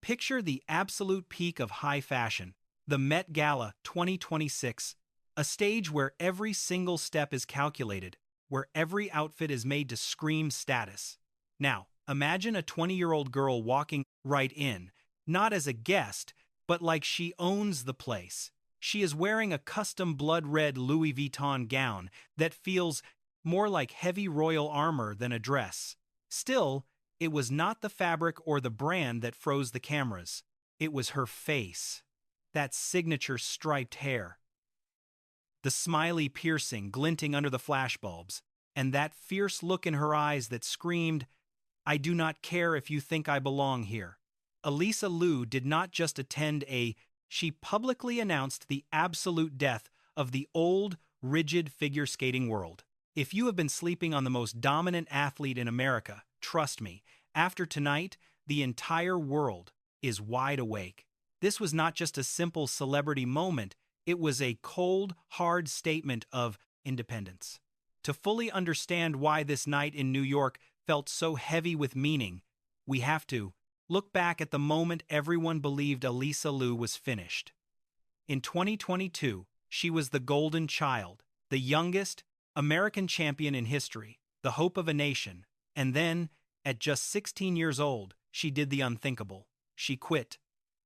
Picture the absolute peak of high fashion, the Met Gala 2026, a stage where every single step is calculated, where every outfit is made to scream status. Now, imagine a 20-year-old girl walking right in, not as a guest, but like she owns the place. She is wearing a custom blood-red Louis Vuitton gown that feels more like heavy royal armor than a dress. Still, it was not the fabric or the brand that froze the cameras. It was her face. That signature striped hair. The smiley piercing glinting under the flashbulbs, and that fierce look in her eyes that screamed, "I do not care if you think I belong here." Alysa Liu did not just she publicly announced the absolute death of the old, rigid figure skating world. If you have been sleeping on the most dominant athlete in America, trust me, after tonight, the entire world is wide awake. This was not just a simple celebrity moment, it was a cold, hard statement of independence. To fully understand why this night in New York felt so heavy with meaning, we have to look back at the moment everyone believed Alysa Liu was finished. In 2022, she was the golden child, the youngest American champion in history, the hope of a nation, and then, at just 16 years old, she did the unthinkable. She quit.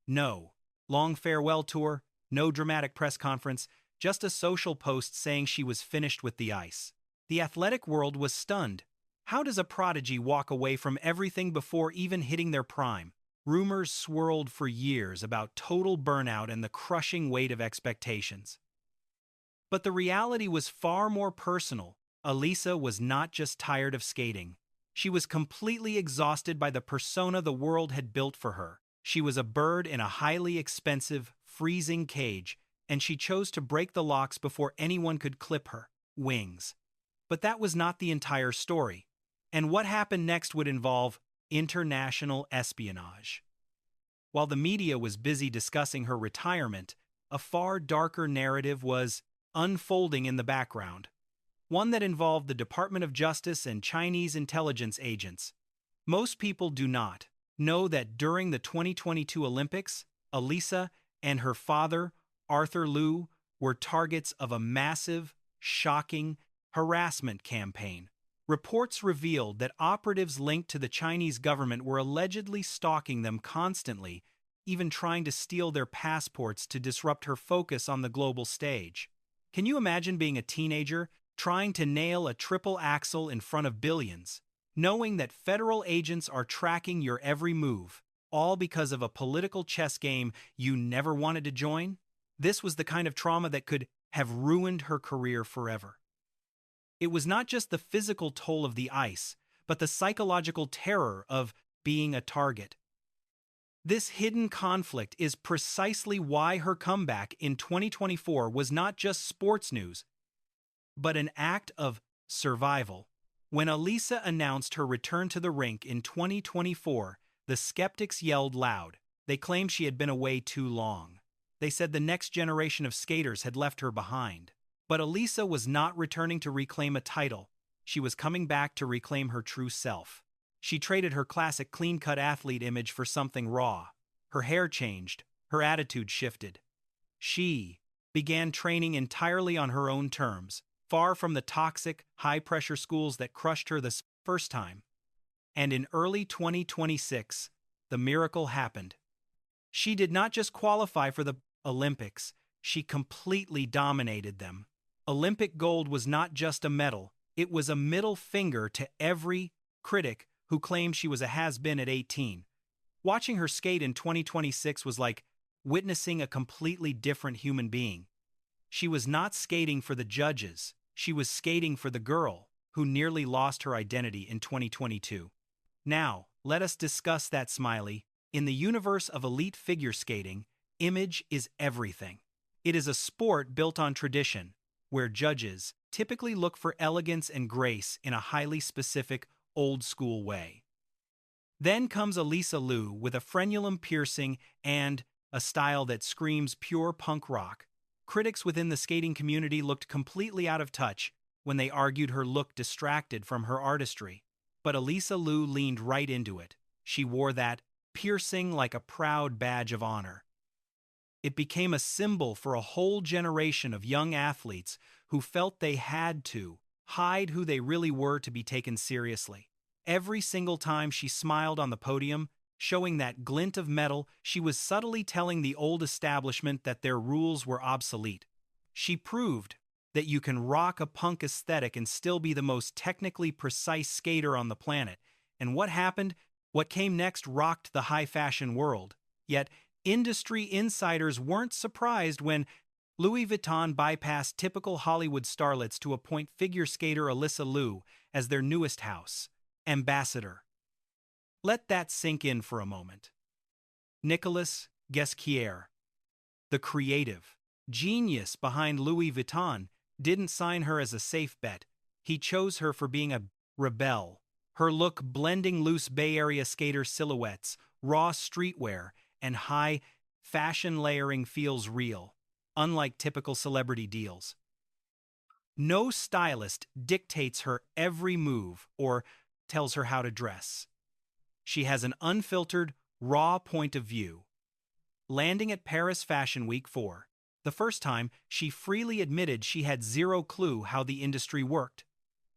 No long farewell tour, no dramatic press conference, just a social post saying she was finished with the ice. The athletic world was stunned. How does a prodigy walk away from everything before even hitting their prime? Rumors swirled for years about total burnout and the crushing weight of expectations. But the reality was far more personal. Alysa was not just tired of skating. She was completely exhausted by the persona the world had built for her. She was a bird in a highly expensive, freezing cage, and she chose to break the locks before anyone could clip her wings. But that was not the entire story. And what happened next would involve international espionage. While the media was busy discussing her retirement, a far darker narrative was unfolding in the background. One that involved the Department of Justice and Chinese intelligence agents. Most people do not know that during the 2022 Olympics, Alysa and her father, Arthur Liu, were targets of a massive, shocking harassment campaign. Reports revealed that operatives linked to the Chinese government were allegedly stalking them constantly, even trying to steal their passports to disrupt her focus on the global stage. Can you imagine being a teenager trying to nail a triple axel in front of billions, knowing that federal agents are tracking your every move, all because of a political chess game you never wanted to join? This was the kind of trauma that could have ruined her career forever. It was not just the physical toll of the ice, but the psychological terror of being a target. This hidden conflict is precisely why her comeback in 2024 was not just sports news, but an act of survival. When Alysa announced her return to the rink in 2024, the skeptics yelled loud. They claimed she had been away too long. They said the next generation of skaters had left her behind. But Alysa was not returning to reclaim a title. She was coming back to reclaim her true self. She traded her classic clean-cut athlete image for something raw. Her hair changed. Her attitude shifted. She began training entirely on her own terms, far from the toxic, high-pressure schools that crushed her the first time. And in early 2026, the miracle happened. She did not just qualify for the Olympics, she completely dominated them. Olympic gold was not just a medal, it was a middle finger to every critic who claimed she was a has-been at 18. Watching her skate in 2026 was like witnessing a completely different human being. She was not skating for the judges, she was skating for the girl who nearly lost her identity in 2022. Now, let us discuss that, Smiley. In the universe of elite figure skating, image is everything. It is a sport built on tradition, where judges typically look for elegance and grace in a highly specific, old-school way. Then comes Alysa Liu with a frenulum piercing and a style that screams pure punk rock. Critics within the skating community looked completely out of touch when they argued her look distracted from her artistry. But Alysa Liu leaned right into it. She wore that piercing like a proud badge of honor. It became a symbol for a whole generation of young athletes who felt they had to hide who they really were to be taken seriously. Every single time she smiled on the podium, showing that glint of metal, she was subtly telling the old establishment that their rules were obsolete. She proved that you can rock a punk aesthetic and still be the most technically precise skater on the planet. And what happened? What came next rocked the high fashion world. Yet, industry insiders weren't surprised when Louis Vuitton bypassed typical Hollywood starlets to appoint figure skater Alysa Liu as their newest house ambassador. Let that sink in for a moment. Nicolas Ghesquière, the creative genius behind Louis Vuitton, didn't sign her as a safe bet. He chose her for being a rebel. Her look blending loose Bay Area skater silhouettes, raw streetwear, and high fashion layering feels real, unlike typical celebrity deals. No stylist dictates her every move or tells her how to dress. She has an unfiltered, raw point of view. Landing at Paris Fashion Week for the first time, she freely admitted she had zero clue how the industry worked.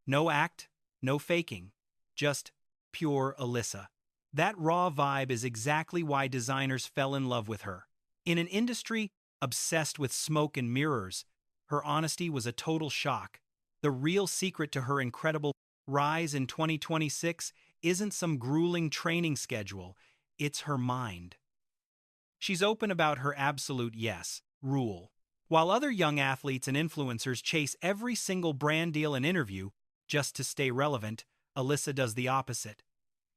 No act, no faking, just pure Alysa. That raw vibe is exactly why designers fell in love with her. In an industry obsessed with smoke and mirrors, her honesty was a total shock. The real secret to her incredible rise in 2026 isn't some grueling training schedule, it's her mind. She's open about her absolute yes rule. While other young athletes and influencers chase every single brand deal and interview just to stay relevant, Alysa does the opposite.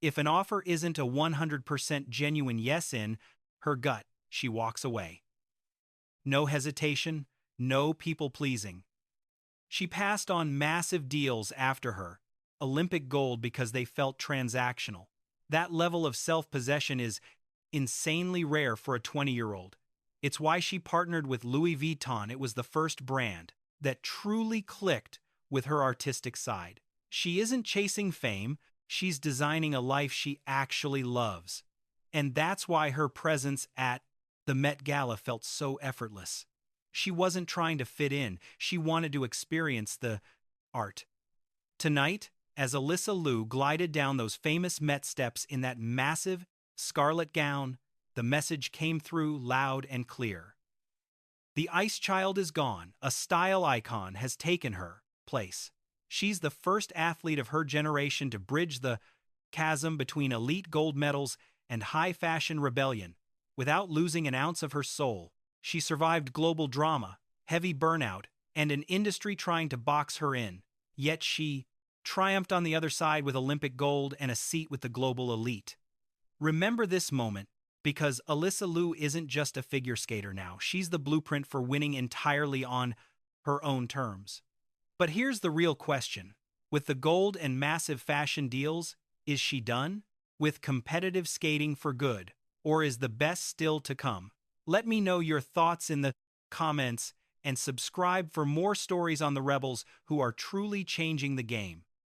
If an offer isn't a 100% genuine yes in her gut, she walks away. No hesitation, no people-pleasing. She passed on massive deals after her Olympic gold because they felt transactional. That level of self-possession is insanely rare for a 20-year-old. It's why she partnered with Louis Vuitton. It was the first brand that truly clicked with her artistic side. She isn't chasing fame, she's designing a life she actually loves. And that's why her presence at the Met Gala felt so effortless. She wasn't trying to fit in, she wanted to experience the art. Tonight, as Alysa Liu glided down those famous Met steps in that massive scarlet gown, the message came through loud and clear. The Ice Child is gone, a style icon has taken her place. She's the first athlete of her generation to bridge the chasm between elite gold medals and high fashion rebellion. Without losing an ounce of her soul, she survived global drama, heavy burnout, and an industry trying to box her in. Yet she triumphed on the other side with Olympic gold and a seat with the global elite. Remember this moment, because Alysa Liu isn't just a figure skater now. She's the blueprint for winning entirely on her own terms. But here's the real question. With the gold and massive fashion deals, is she done? With competitive skating for good? Or is the best still to come? Let me know your thoughts in the comments and subscribe for more stories on the rebels who are truly changing the game.